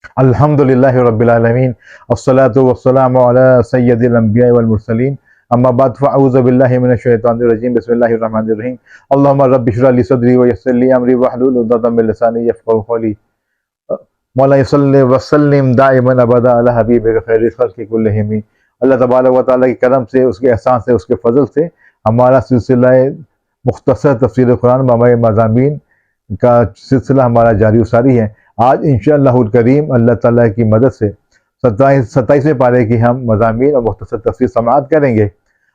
الحمدللہ رب العالمین والصلاة والسلام علی سید الانبیاء والمرسلین اما بعد فاعوذ باللہ من الشیطان الرجیم بسم اللہ الرحمن الرحیم اللہم رب اشرح لی صدری ویسر لی امری واحلل عقدۃ من لسانی یفقہوا قولی مولا صلی وسلم دائما ابدا علی حبیبک خیر الخلق کلہم۔ اللہ تبارک و تعالیٰ کے کرم سے، اس کے احسان سے، اس کے فضل سے ہمارا سلسلہ مختصر تفسیر قرآن بامۂ مضامین کا سلسلہ ہمارا جاری و ساری ہے۔ آج انشاءاللہ الکریم اللہ تعالیٰ کی مدد سے 27ویں پارے کی ہم مضامین اور مختصر تفسیر سماعت کریں گے۔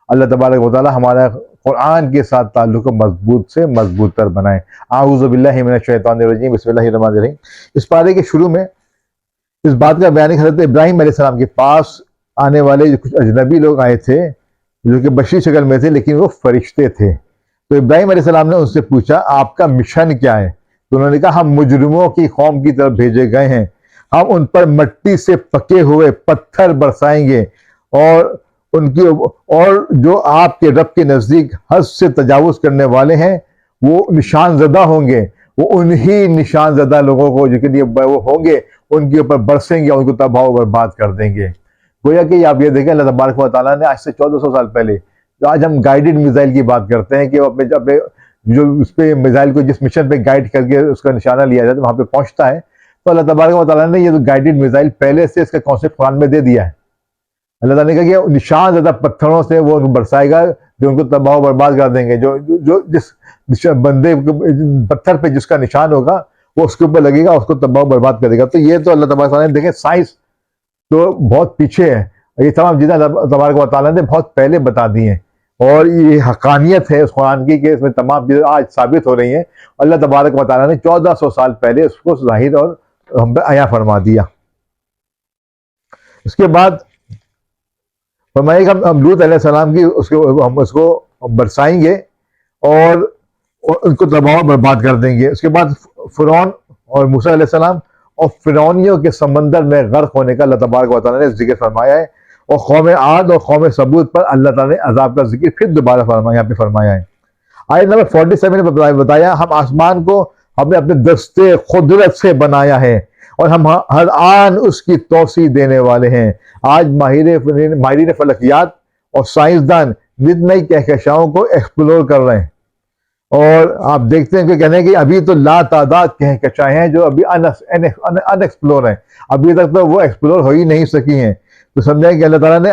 اللہ تبارک و تعالیٰ ہمارا قرآن کے ساتھ تعلق کو مضبوط سے مضبوط تر بنائیں۔ اعوذ باللہ من الشیطان الرجیم بسم اللہ الرحمن الرحیم۔ اس پارے کے شروع میں اس بات کا بیان ہے کہ حضرت ابراہیم علیہ السلام کے پاس آنے والے جو کچھ اجنبی لوگ آئے تھے جو کہ بشری شکل میں تھے لیکن وہ فرشتے تھے، تو ابراہیم علیہ السلام نے ان سے پوچھا آپ کا مشن کیا ہے؟ تو انہوں نے کہا ہم مجرموں کی قوم کی طرف بھیجے گئے ہیں، ہم ان پر مٹی سے پکے ہوئے پتھر برسائیں گے اور جو آپ کے رب کے نزدیک حد سے تجاوز کرنے والے ہیں وہ نشان زدہ ہوں گے، وہ انہی نشان زدہ لوگوں کو جو کہ وہ ہوں گے ان کے اوپر برسیں گے اور ان کو تباہ و برباد کر دیں گے۔ گویا کہ آپ یہ دیکھیں اللہ تبارک و تعالیٰ نے آج سے 1400 سال پہلے، جو آج ہم گائیڈڈ میزائل کی بات کرتے ہیں کہ وہ اپنے جو اس پہ میزائل کو جس مشن پہ گائیڈ کر کے اس کا نشانہ لیا جاتا ہے وہاں پہ پہنچتا ہے، تو اللہ تبارک و تعالیٰ نے یہ جو گائیڈڈ میزائل پہلے سے اس کا کانسیپٹ قرآن میں دے دیا ہے۔ اللہ تعالیٰ نے کہا کہ نشان زدہ پتھروں سے وہ ان کو برسائے گا جو ان کو تباہ و برباد کر دیں گے، جو جس بندے پتھر پہ جس کا نشان ہوگا وہ اس کے اوپر لگے گا، اس کو تباہ و برباد کرے گا۔ تو یہ تو اللہ تبارک و تعالیٰ نے دیکھیں سائنس تو بہت پیچھے ہے، یہ تمام چیزیں اللہ تبارک و تعالیٰ نے بہت پہلے بتا دی ہیں، اور یہ حقانیت ہے اس قرآن کی کہ اس میں تمام چیزیں آج ثابت ہو رہی ہیں۔ اللہ تبارک و تعالیٰ نے 1400 سال پہلے اس کو ظاہر اور ہم پہ عیاں فرما دیا۔ اس کے بعد فرمائے کہ ہم لوط علیہ السلام کی ہم اس کو برسائیں گے اور ان کو تباہ و برباد کر دیں گے۔ اس کے بعد فرعون اور موسیٰ علیہ السلام اور فرعونیوں کے سمندر میں غرق ہونے کا اللہ تبارک و تعالیٰ نے ذکر فرمایا ہے، اور قوم عاد اور قوم ثمود پر اللہ تعالیٰ نے عذاب کا ذکر پھر دوبارہ یہاں پہ فرمایا ہے۔ آیت نمبر 47 نے بتایا ہم آسمان کو ہم نے اپنے دستے قدرت سے بنایا ہے اور ہم ہر آن اس کی توسیع دینے والے ہیں۔ آج ماہرین فلکیات اور سائنسدان نت نئی کہکشاؤں کو ایکسپلور کر رہے ہیں، اور آپ دیکھتے ہیں کہ کہنے کہ ابھی تو لا تعداد کہکشائیں ہیں جو ابھی ان ایکسپلور ہیں، ابھی تک تو وہ ایکسپلور ہو ہی نہیں سکی ہیں۔ تو سمجھیں کہ اللہ تعالیٰ نے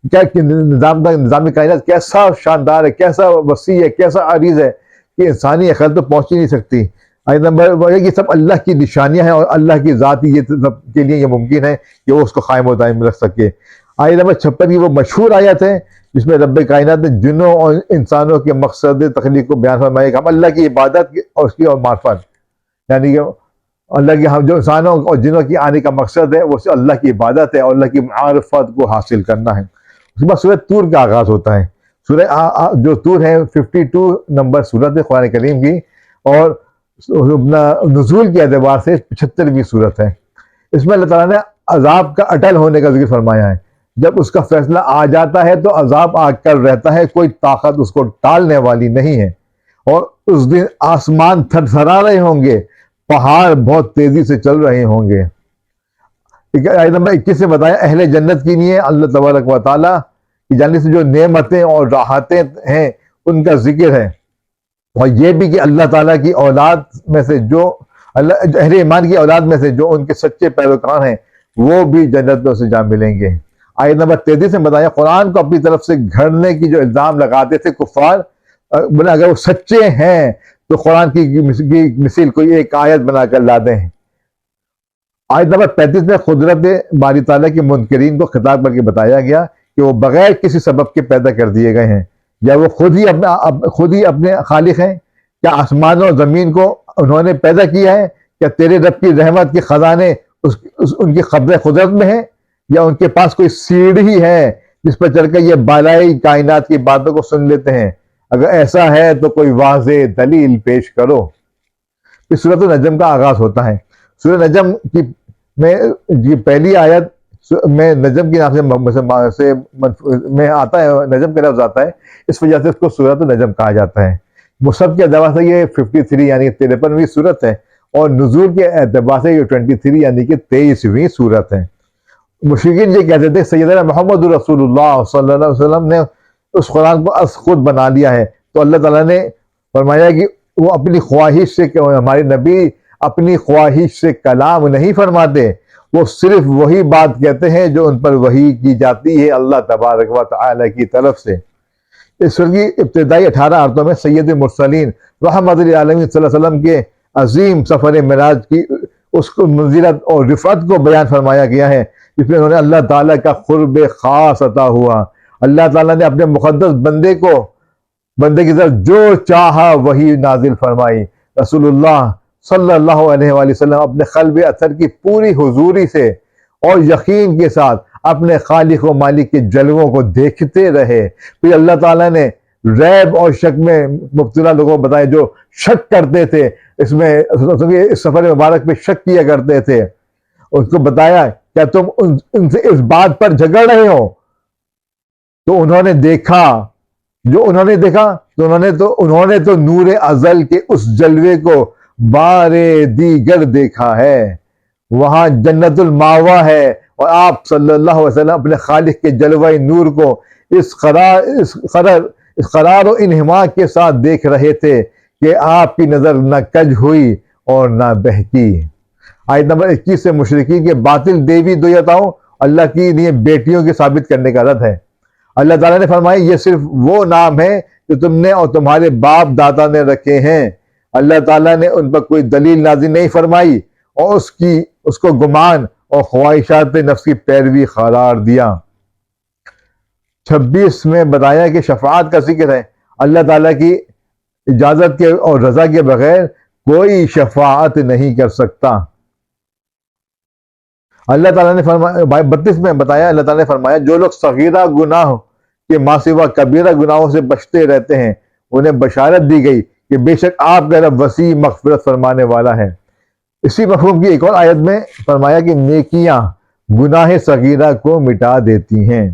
کیا نظام کائنات کیسا شاندار ہے، کیسا وسیع ہے، کیسا عریض ہے کہ انسانی عقل تو پہنچ ہی نہیں سکتی۔ آیت نمبر یہ سب اللہ کی نشانیاں ہیں اور اللہ کی ذات ہی یہ سب کے لیے یہ ممکن ہے کہ وہ اس کو قائم و دائم رکھ سکے۔ آیت نمبر 56 کی وہ مشہور آیت ہے جس میں رب کائنات نے جنوں اور انسانوں کے مقصد تخلیق کو بیان فرمایا کہ ہم اللہ کی عبادت اور اس کی اور معرفت، یعنی کہ اللہ کی ہم جو انسانوں اور جنوں کی آنے کا مقصد ہے وہ اللہ کی عبادت ہے اور اللہ کی معرفت کو حاصل کرنا ہے۔ اس کے بعد سورہ طور کا آغاز ہوتا ہے۔ سورہ جو طور ہے 52 نمبر سورت ہے قرآن کریم کی، اور نزول کے اعتبار سے 75ویں سورت ہے۔ اس میں اللہ تعالیٰ نے عذاب کا اٹل ہونے کا ذکر فرمایا ہے، جب اس کا فیصلہ آ جاتا ہے تو عذاب آ کر رہتا ہے، کوئی طاقت اس کو ٹالنے والی نہیں ہے، اور اس دن آسمان تھرتھرا رہے ہوں گے، پہاڑ بہت تیزی سے چل رہے ہوں گے۔ آیت نمبر 21 سے بتایا اہل جنت کے لیے اللہ تبارک و تعالیٰ کی جانب سے جو نعمتیں اور راحتیں ہیں ان کا ذکر ہے، اور یہ بھی کہ اللہ تعالیٰ کی اولاد میں سے جو اہل ایمان کی اولاد میں سے جو ان کے سچے پیروکار ہیں وہ بھی جنت میں سے جا ملیں گے۔ آیت نمبر 33 میں بتایا قرآن کو اپنی طرف سے گھڑنے کی جو الزام لگاتے تھے کفار، بولے اگر وہ سچے ہیں تو قرآن کی مثال کوئی ایک آیت بنا کر لا دیں۔ آیت نمبر 35 میں قدرت باری تعالیٰ کے منکرین کو خطاب کر کے بتایا گیا کہ وہ بغیر کسی سبب کے پیدا کر دیے گئے ہیں، یا وہ خود ہی اپنے خالق ہیں؟ کیا آسمان و زمین کو انہوں نے پیدا کیا ہے؟ کیا تیرے رب کی رحمت کے خزانے ان کی قبضہ قدرت میں ہیں، یا ان کے پاس کوئی سیڑھی ہے جس پر چڑھ کر یہ بالائی کائنات کی باتوں کو سن لیتے ہیں؟ اگر ایسا ہے تو کوئی واضح دلیل پیش کرو۔ پھر سورۃ النجم کا آغاز ہوتا ہے۔ سورۃ نجم کی پہلی آیت میں نجم کے نام سے میں آتا ہے، نجم کا لفظ آتا ہے، اس وجہ سے اس کو سورۃ النجم کہا جاتا ہے۔ مصحف کے اعتبار سے یہ 53 یعنی 53ویں سورت ہے، اور نزول کے اعتبار سے یہ 23 یعنی کہ 23ویں صورت ہے۔ مشرکین یہ کہتے تھے سیدنا محمد رسول اللہ صلی اللہ علیہ وسلم نے اس قرآن کو از خود بنا لیا ہے، تو اللہ تعالیٰ نے فرمایا کہ وہ اپنی خواہش سے، ہمارے نبی اپنی خواہش سے کلام نہیں فرماتے، وہ صرف وہی بات کہتے ہیں جو ان پر وحی کی جاتی ہے اللہ تبارک و تعالی کی طرف سے۔ اس سورہ کی ابتدائی 18 آیتوں میں سید المرسلین رحمت للعالمین صلی اللہ علیہ وسلم کے عظیم سفر معراج کی اس کو منزلت اور رفعت کو بیان فرمایا گیا ہے، جس میں انہوں نے اللہ تعالیٰ کا قرب خاص عطا ہوا۔ اللہ تعالیٰ نے اپنے مقدس بندے کی طرف جو چاہا وہی نازل فرمائی۔ رسول اللہ صلی اللہ علیہ وآلہ وسلم اپنے قلب اطہر کی پوری حضوری سے اور یقین کے ساتھ اپنے خالق و مالک کے جلووں کو دیکھتے رہے۔ پھر اللہ تعالیٰ نے ریب اور شک میں مبتلا لوگوں کو بتایا جو شک کرتے تھے، اس سفر مبارک پہ شک کیا کرتے تھے، اس کو بتایا کیا تم ان سے اس بات پر جھگڑ رہے ہو؟ تو انہوں نے دیکھا تو انہوں نے تو نور ازل کے اس جلوے کو بار دیگر دیکھا ہے، وہاں جنت الماوا ہے، اور آپ صلی اللہ علیہ وسلم اپنے خالق کے جلوہ نور کو اس قرار و انہماک کے ساتھ دیکھ رہے تھے کہ آپ کی نظر نہ کج ہوئی اور نہ بہکی۔ آیت نمبر 21 سے مشرکین کے باطل دیوی دیوتاؤں اللہ کی لیے بیٹیوں کے ثابت کرنے کا رد ہے۔ اللہ تعالیٰ نے فرمایا یہ صرف وہ نام ہے جو تم نے اور تمہارے باپ دادا نے رکھے ہیں۔ اللہ تعالیٰ نے ان پر کوئی دلیل نازل نہیں فرمائی اور اس کو گمان اور خواہشات نفس کی پیروی قرار دیا۔ 26 میں بتایا کہ شفاعت کا ذکر ہے۔ اللہ تعالیٰ کی اجازت کے اور رضا کے بغیر کوئی شفاعت نہیں کر سکتا۔ اللہ تعالیٰ نے فرمایا 32 میں بتایا، اللہ تعالیٰ نے فرمایا جو لوگ صغیرہ گناہ کے ماں سوا کبیرہ گناہوں سے بچتے رہتے ہیں انہیں بشارت دی گئی کہ بے شک آپ کا رب وسیع مغفرت فرمانے والا ہے۔ اسی مفہوم کی ایک اور آیت میں فرمایا کہ نیکیاں گناہ صغیرہ کو مٹا دیتی ہیں۔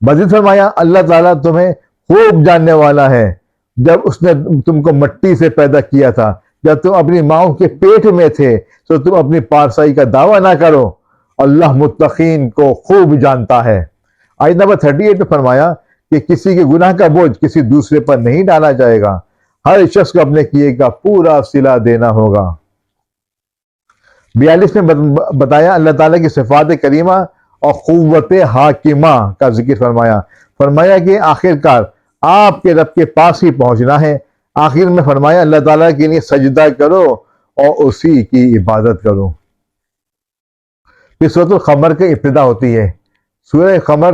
مزید فرمایا اللہ تعالیٰ تمہیں خوب جاننے والا ہے، جب اس نے تم کو مٹی سے پیدا کیا تھا، جب تم اپنی ماؤں کے پیٹ میں تھے تو تم اپنی پارسائی کا دعویٰ نہ کرو، اللہ متقین کو خوب جانتا ہے۔ آیت نمبر 38 میں فرمایا کہ کسی کے گناہ کا بوجھ کسی دوسرے پر نہیں ڈالا جائے گا، ہر شخص کو اپنے کیے کا پورا صلہ دینا ہوگا۔ 42 میں بتایا اللہ تعالیٰ کی صفات کریمہ اور قوت حاکمہ کا ذکر فرمایا کہ آخر کار آپ کے رب کے پاس ہی پہنچنا ہے۔ آخر میں فرمایا اللہ تعالیٰ کے لیے سجدہ کرو اور اسی کی عبادت کرو۔ پھر سورۃ القمر کی ابتدا ہوتی ہے۔ سورہ قمر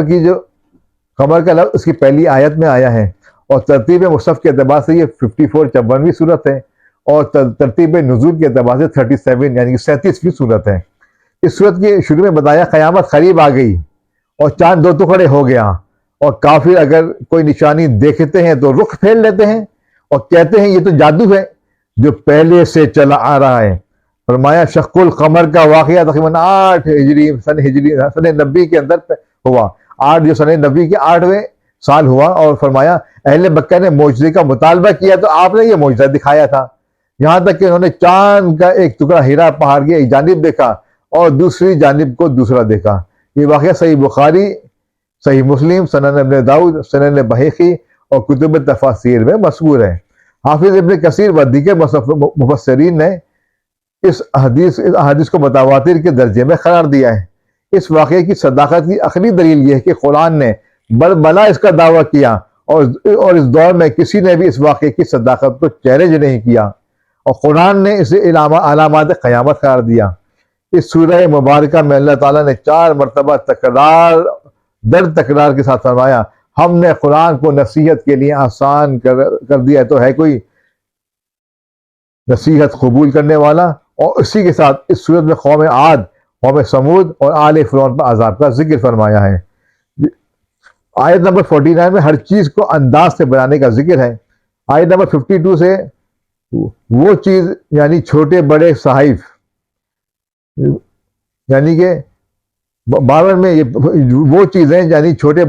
کا لفظ اس کی پہلی آیت میں آیا ہے، اور ترتیب مصحف کے اعتبار سے یہ 54 صورت ہے، اور ترتیب نزول کے اعتبار سے 37 یعنی کہ 37ویں صورت ہے۔ اس صورت کے شروع میں بتایا قیامت قریب آ گئی اور چاند دو ٹکڑے ہو گیا، اور کافر اگر کوئی نشانی دیکھتے ہیں تو رخ پھیر لیتے ہیں اور کہتے ہیں یہ تو جادو ہے جو پہلے سے چلا آ رہا ہے۔ فرمایا شق القمر کا واقعہ تقریباً 8 سن نبی کے اندر ہوا، 8 جو سن نبی کے 8ویں سال ہوا، اور فرمایا اہل مکہ نے معجزے کا مطالبہ کیا تو آپ نے یہ معجزہ دکھایا تھا، یہاں تک کہ انہوں نے چاند کا ایک ٹکڑا ہیرا پہاڑ کی ایک جانب دیکھا اور دوسری جانب کو دوسرا دیکھا۔ یہ واقعہ صحیح بخاری، صحیح مسلم، سنن ابن داؤد، سنن بہقی اور کتب تفاسیر میں مذکور ہے۔ حافظ ابن کثیر و دیگر مفسرین نے اس حدیث کو متواتر کے درجے میں قرار دیا ہے۔ اس واقعے کی صداقت کی آخری دلیل یہ ہے کہ قرآن نے بلا اس کا دعویٰ کیا، اور اس دور میں کسی نے بھی اس واقعے کی صداقت کو چیلنج نہیں کیا، اور قرآن نے اسے علامات قیامت قرار دیا۔ اس سورہ مبارکہ میں اللہ تعالیٰ نے 4 مرتبہ تکرار کے ساتھ فرمایا ہم نے قرآن کو نصیحت کے لیے آسان کر دیا، تو ہے کوئی نصیحت قبول کرنے والا؟ اور اسی کے ساتھ اس صورت میں قوم عاد، قوم سمود اور آل فرعون پر عذاب کا ذکر فرمایا ہے۔ آیت نمبر 49 میں ہر چیز کو انداز سے بنانے کا ذکر ہے۔ آیت نمبر 52 سے وہ چیز یعنی چھوٹے بڑے صحائف، یعنی کہ 52 میں وہ چیزیں یعنی چھوٹے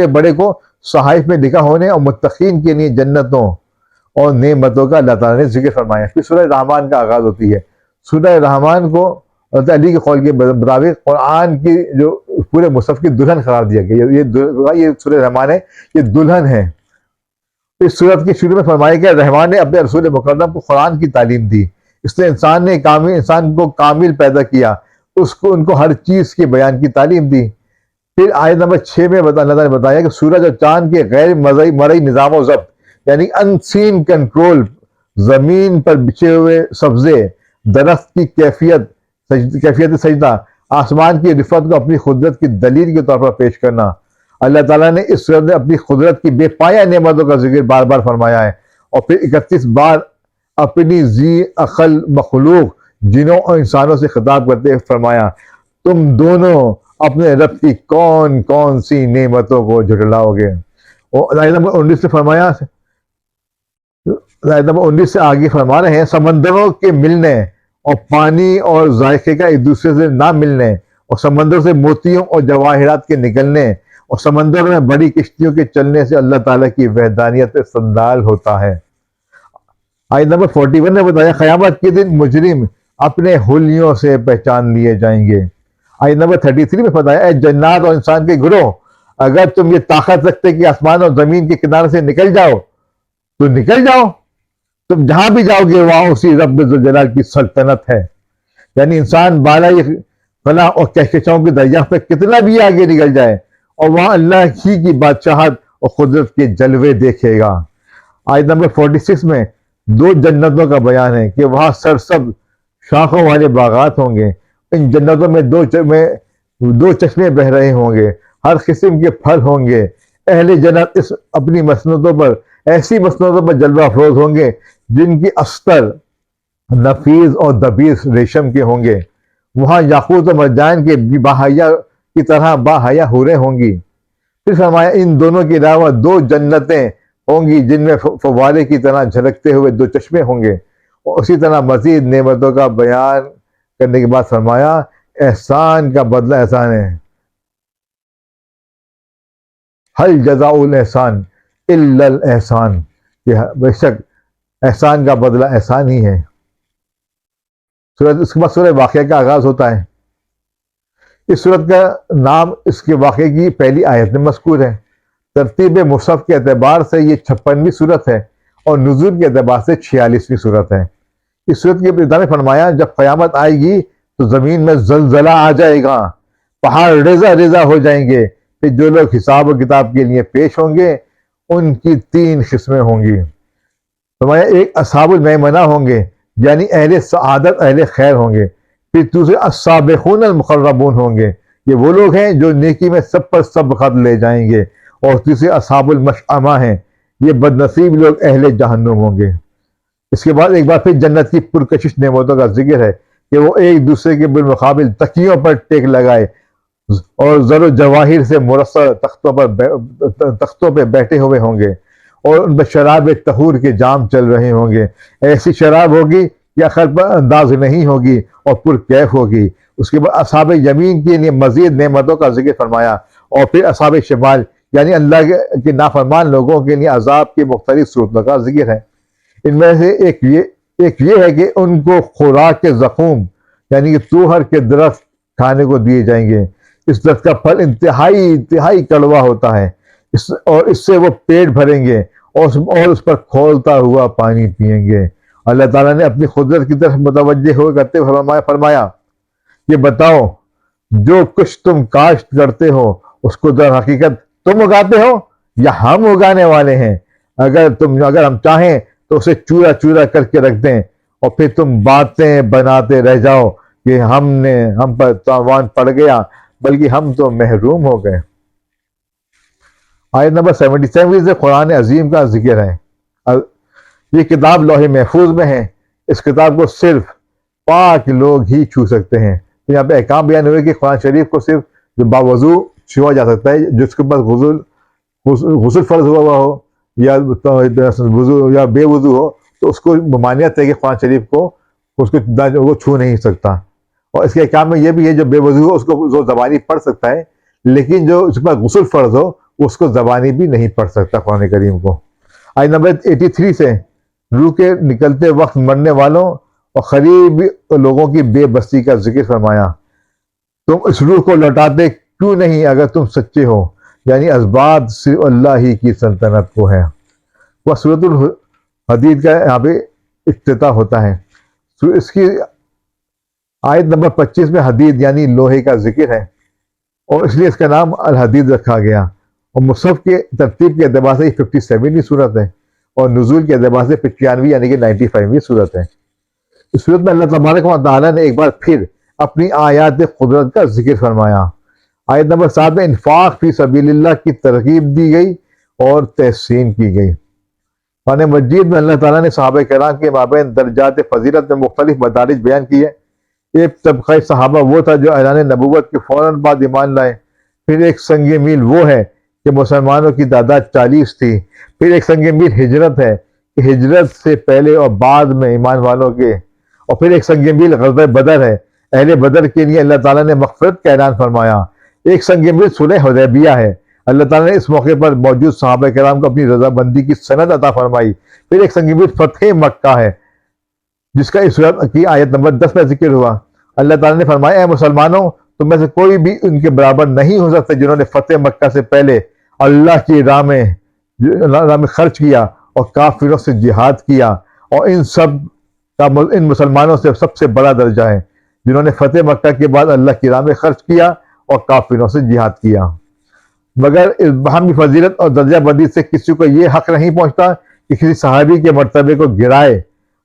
بڑے کو صحائف میں لکھا ہونے اور متقین کے لیے جنتوں اور نعمتوں کا اللہ تعالیٰ نے ذکر فرمایا. پھر سورہ رحمان کا آغاز ہوتی ہے. سورہ رحمان کو حضرت علی کے قول کے مطابق قرآن کی جو پورے مصحف کی دلہن قرار دیا گیا. یہ سورہ رحمان ہے، یہ دلہن ہے. اس سورت کے شروع میں فرمایا کہ رحمان نے اپنے رسول مکرم کو قرآن کی تعلیم دی. اس نے انسان کو کامل پیدا کیا، ان کو ہر چیز کے بیان کی تعلیم دی. پھر آیت نمبر 6 میں اللہ تعالیٰ نے بتایا کہ سورج اور چاند کے غیر مرئی نظام و ضبط یعنی ان سین کنٹرول، زمین پر بچھے ہوئے سبزے، درخت کی کیفیت سجدہ، آسمان کی رفعت کو اپنی قدرت کی دلیل کے طور پر پیش کرنا. اللہ تعالیٰ نے اس صورت میں اپنی قدرت کی بے پایہ نعمتوں کا ذکر بار بار فرمایا ہے. اور پھر 31 بار اپنی ذی عقل مخلوق جنوں اور انسانوں سے خطاب کرتے فرمایا، تم دونوں اپنے رب کی کون کون سی نعمتوں کو جھٹلاؤ گے. اور آیت نمبر 19 سے فرمایا، آیت نمبر 19 سے آگے فرما رہے ہیں، سمندروں کے ملنے اور پانی اور ذائقے کا ایک دوسرے سے نہ ملنے، اور سمندر سے موتیوں اور جواہرات کے نکلنے، اور سمندر میں بڑی کشتیوں کے چلنے سے اللہ تعالیٰ کی وحدانیت استدلال ہوتا ہے. آیت نمبر 41 نے بتایا، قیامت کے دن مجرم اپنے حلیوں سے پہچان لیے جائیں گے. آیت نمبر 33 میں بتایا، اے جنات اور انسان کے گروہ، اگر تم یہ طاقت رکھتے کہ آسمان اور زمین کے کنارے سے نکل جاؤ تو نکل جاؤ. تم جہاں بھی جاؤ گے وہاں اسی رب ذوالجلال کی سلطنت ہے. یعنی انسان بالائی فلاح اور کہکشاؤں کی دریافت میں کتنا بھی آگے نکل جائے اور وہاں اللہ ہی کی بادشاہت اور قدرت کے جلوے دیکھے گا. آیت نمبر 46 میں 2 جنتوں کا بیان ہے کہ وہاں سرسبز شاخوں والے باغات ہوں گے. ان جنتوں میں 2 چشمے بہ رہے ہوں گے، ہر قسم کے پھل ہوں گے. اہل جنت اپنی ایسی مسندوں پر جلوہ افروز ہوں گے جن کی استر نفیس اور دبیس ریشم کے ہوں گے. وہاں یاقوت و مرجان کے باحیا کی طرح باحیا حوریں ہوں گی. پھر فرمایا، ان دونوں کے علاوہ 2 جنتیں ہوں گی جن میں فوارے کی طرح جھلکتے ہوئے 2 چشمے ہوں گے. اور اسی طرح مزید نعمتوں کا بیان کرنے کے بعد فرمایا، احسان کا بدلہ احسان ہے. حل جزاء الاحسان الا الاحسان، کہ بے شک احسان کا بدلہ احسان ہی ہے. اس کے بعد سورہ واقعہ کا آغاز ہوتا ہے. اس سورت کا نام اس کے واقعے کی پہلی آیت میں مذکور ہے. ترتیب مصحف کے اعتبار سے یہ 56ویں سورت ہے اور نزول کے اعتبار سے 46ویں سورت ہے. اس سورت کے ابتدا میں فرمایا، جب قیامت آئے گی تو زمین میں زلزلہ آ جائے گا، پہاڑ ریزہ ریزہ ہو جائیں گے. پھر جو لوگ حساب و کتاب کے لیے پیش ہوں گے ان کی 3 قسمیں ہوں گی. فرمایا، ایک اصحاب المیمنہ ہوں گے یعنی اہل سعادت اہل خیر ہوں گے. پھر دوسرے السابقون المقربون ہوں گے، یہ وہ لوگ ہیں جو نیکی میں سب پر سبقت لے جائیں گے. اور تیسرے اصحاب المشأمہ ہیں، یہ بدنصیب لوگ اہل جہنم ہوں گے. اس کے بعد ایک بار پھر جنت کی پرکشش نعمتوں کا ذکر ہے کہ وہ ایک دوسرے کے بالمقابل تکیوں پر ٹیک لگائے اور زر و جواہر سے مرصع تختوں پہ بیٹھے ہوئے ہوں گے، اور ان پر شراب طہور کے جام چل رہے ہوں گے. ایسی شراب ہوگی کہ عقل پر انداز نہیں ہوگی اور پرکیف ہوگی. اس کے بعد اصحاب یمین کے لیے مزید نعمتوں کا ذکر فرمایا. اور پھر اصحاب شمال یعنی اللہ کے نافرمان لوگوں کے لیے عذاب کی مختلف صورتوں کا ذکر ہے. ان میں سے ایک یہ ہے کہ ان کو خوراک کے زقوم یعنی کہ توہر کے درخت کھانے کو دیے جائیں گے. اس درخت کا پھل انتہائی کڑوا ہوتا ہے، اور اس سے وہ پیٹ بھریں گے اور اس پر کھولتا ہوا پانی پئیں گے. اللہ تعالیٰ نے اپنی قدرت کی طرف متوجہ ہو کرتے فرمایا، یہ بتاؤ جو کچھ تم کاشت کرتے ہو اس کو در حقیقت تم اگاتے ہو یا ہم اگانے والے ہیں؟ اگر ہم چاہیں تو اسے چورا چورا کر کے رکھ دیں اور پھر تم باتیں بناتے رہ جاؤ کہ ہم پر تاوان پڑ گیا، بلکہ ہم تو محروم ہو گئے. آیت نمبر 77 سے قرآن عظیم کا ذکر ہے. یہ کتاب لوح محفوظ میں ہے، اس کتاب کو صرف پاک لوگ ہی چھو سکتے ہیں. یہاں پہ احکام بیان ہوئے کہ قرآن شریف کو صرف جو باوضو چھوا جا سکتا ہے، جس کے پاس غسل فرض ہوا ہو یا وضو یا بے وضو ہو تو اس کو ممانعت ہے کہ قرآن شریف کو وہ چھو نہیں سکتا. اور اس کے احکام میں یہ بھی ہے جو بے وضو ہو اس کو زبانی پڑھ سکتا ہے، لیکن جو اس پر غسل فرض ہو اس کو زبانی بھی نہیں پڑھ سکتا قرآن کریم کو. آیت نمبر 83 سے روح کے نکلتے وقت مرنے والوں اور قریبی لوگوں کی بے بسی کا ذکر فرمایا۔ تم اس روح کو لوٹاتے کیوں نہیں اگر تم سچے ہو، یعنی اسباب صرف اللہ ہی کی سلطنت کو ہے۔ وہ سورۃ الحدید کا یہاں پہ افتتاح ہوتا ہے۔ اس کی آیت نمبر 25 میں حدید یعنی لوہے کا ذکر ہے، اور اس لیے اس کا نام الحدید رکھا گیا، اور مصحف کے ترتیب کے اعتبار سے یہ 57ویں صورت ہے، اور نزول کے اعتبار سے 95 یعنی کہ 95ویں صورت ہے۔ اس صورت میں اللہ تبارک و تعالیٰ نے ایک بار پھر اپنی آیات قدرت کا ذکر فرمایا۔ آیت نمبر 7 میں انفاق فی سبیل اللہ کی ترغیب دی گئی اور تحسین کی گئی۔ قرآن مجید میں اللہ تعالیٰ نے صحابہ کرام کے مابین درجات فضیلت میں مختلف مدارج بیان کیے۔ ایک طبقہ صحابہ وہ تھا جو اعلان نبوت کے فوراً بعد ایمان لائے، پھر ایک سنگ میل وہ ہے کہ مسلمانوں کی تعداد 40 تھی، پھر ایک سنگ میل ہجرت ہے کہ ہجرت سے پہلے اور بعد میں ایمان والوں کے، اور پھر ایک سنگ میل غزوہ بدر ہے، اہل بدر کے لیے اللہ تعالیٰ نے مغفرت کا اعلان فرمایا۔ ایک سنگ میل صلح حدیبیہ ہے، اللہ تعالیٰ نے اس موقع پر موجود صحابہ کرام کو اپنی رضامندی کی سند عطا فرمائی۔ پھر ایک سنگ میل فتح مکہ ہے، جس کا اس صورت کی آیت نمبر 10 میں ذکر ہوا۔ اللہ تعالیٰ نے فرمایا، اے مسلمانوں، تم میں سے کوئی بھی ان کے برابر نہیں ہو سکتے جنہوں نے فتح مکہ سے پہلے اللہ کی راہ میں خرچ کیا اور کافروں سے جہاد کیا، اور ان سب کا ان مسلمانوں سے سب سے بڑا درجہ ہے جنہوں نے فتح مکہ کے بعد اللہ کی راہ میں خرچ کیا اور کافروں سے جہاد کیا۔ مگر اس باہمی فضیلت اور درجہ بندی سے کسی کو یہ حق نہیں پہنچتا کہ کسی صحابی کے مرتبے کو گرائے،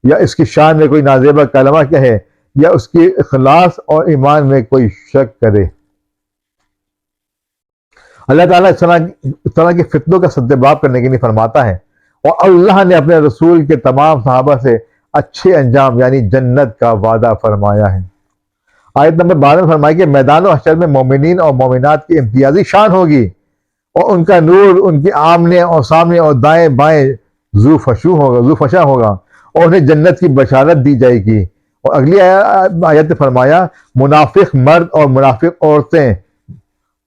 یا اس کی شان میں کوئی نازیبہ کلمہ کہے، یا اس کی اخلاص اور ایمان میں کوئی شک کرے۔ اللہ تعالیٰ اس طرح کے فتنوں کا سدباب کرنے کے لیے فرماتا ہے، اور اللہ نے اپنے رسول کے تمام صحابہ سے اچھے انجام یعنی جنت کا وعدہ فرمایا ہے۔ آیت نمبر 12 میں فرمایا کہ میدان و حشر میں مومنین اور مومنات کی امتیازی شان ہوگی، اور ان کا نور ان کے آمنے اور سامنے اور دائیں بائیں ذو فشاں ہوگا، اور انہیں جنت کی بشارت دی جائے گی۔ اور اگلی آیت نے فرمایا، منافق مرد اور منافق عورتیں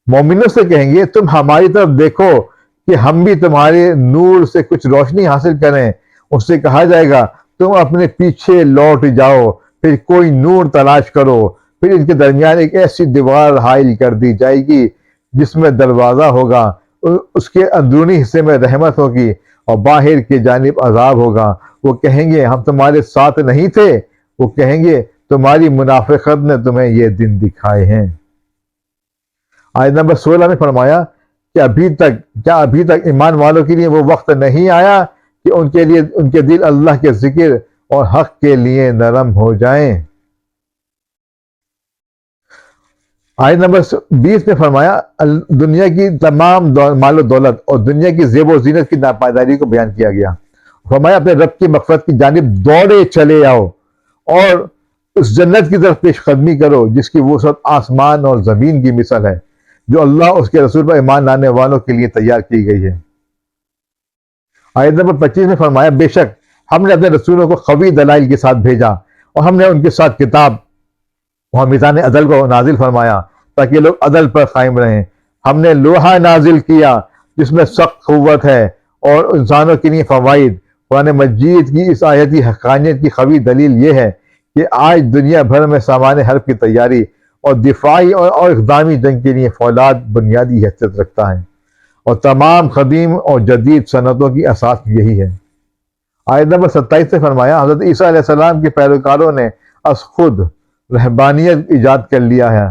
مومنوں سے کہیں گے، تم ہماری طرف دیکھو کہ ہم بھی تمہارے نور سے کچھ روشنی حاصل کریں۔ اس سے کہا جائے گا، تم اپنے پیچھے لوٹ جاؤ، پھر کوئی نور تلاش کرو۔ پھر ان کے درمیان ایک ایسی دیوار حائل کر دی جائے گی جس میں دروازہ ہوگا، اس کے اندرونی حصے میں رحمت ہوگی اور باہر کی جانب عذاب ہوگا۔ وہ کہیں گے، ہم تمہارے ساتھ نہیں تھے؟ وہ کہیں گے، تمہاری منافقت نے تمہیں یہ دن دکھائے ہیں۔ آیت نمبر 16 میں فرمایا کہ ابھی تک ایمان والوں کے لیے وہ وقت نہیں آیا کہ ان کے دل اللہ کے ذکر اور حق کے لیے نرم ہو جائیں۔ آیت نمبر 20 میں فرمایا، دنیا کی تمام مال و دولت اور دنیا کی زیب و زینت کی ناپائیداری کو بیان کیا گیا۔ فرمایا، اپنے رب کی مغفرت کی جانب دوڑے چلے آؤ اور اس جنت کی طرف پیش قدمی کرو جس کی وسعت آسمان اور زمین کی مثل ہے، جو اللہ اس کے رسول پر ایمان لانے والوں کے لیے تیار کی گئی ہے۔ آیت نمبر 25 میں فرمایا، بے شک ہم نے اپنے رسولوں کو قوی دلائل کے ساتھ بھیجا، اور ہم نے ان کے ساتھ کتاب اور میزان عدل کو نازل فرمایا تاکہ لوگ عدل پر قائم رہیں۔ ہم نے لوہا نازل کیا جس میں سخت قوت ہے اور انسانوں کے لیے فوائد۔ قرآن مجید کی اس آیتی حقانیت کی قوی دلیل یہ ہے کہ آج دنیا بھر میں سامان حرب کی تیاری اور دفاعی اور اقدامی جنگ کے لیے فولاد بنیادی حیثیت رکھتا ہے، اور تمام قدیم اور جدید صنعتوں کی اساس یہی ہے۔ آیت نمبر 27 سے فرمایا، حضرت عیسیٰ علیہ السلام کے پیروکاروں نے از خود رہبانیت ایجاد کر لیا ہے،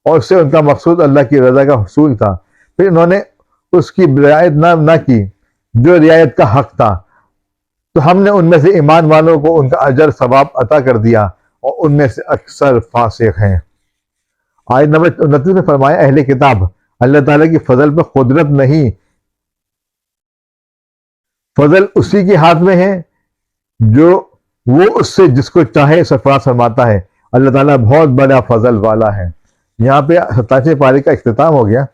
اور اس سے ان کا مقصود اللہ کی رضا کا حصول تھا۔ پھر انہوں نے اس کی رعایت نہ کی جو رعایت کا حق تھا، تو ہم نے ان میں سے ایمان والوں کو ان کا اجر ثواب عطا کر دیا، اور ان میں سے اکثر فاسق ہیں۔ آیت نمبر 29 میں فرمایا، اہل کتاب، اللہ تعالیٰ کی فضل پر قدرت نہیں، فضل اسی کے ہاتھ میں ہے جو وہ اس سے جس کو چاہے سرفراز فرماتا ہے۔ اللہ تعالیٰ بہت بڑا فضل والا ہے۔ یہاں پہ 27 پارے کا اختتام ہو گیا۔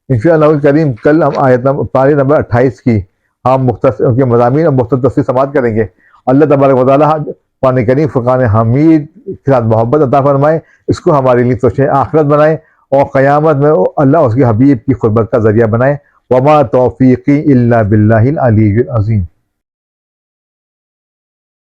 انشاءاللہ الکریم کل ہم پارے نمبر 28 کی ہم مختصر کے مضامین اور مختصر تفصیل سماعت کریں گے۔ اللہ تبارک و تعالیٰ قرآن کریم فرقان حمید کے ساتھ محبت عطا فرمائے، اس کو ہمارے لیے سوچیں آخرت بنائے، اور قیامت میں اللہ اس کے حبیب کی قربت کا ذریعہ بنائے۔ وما توفیقی الا باللہ العلی العظیم۔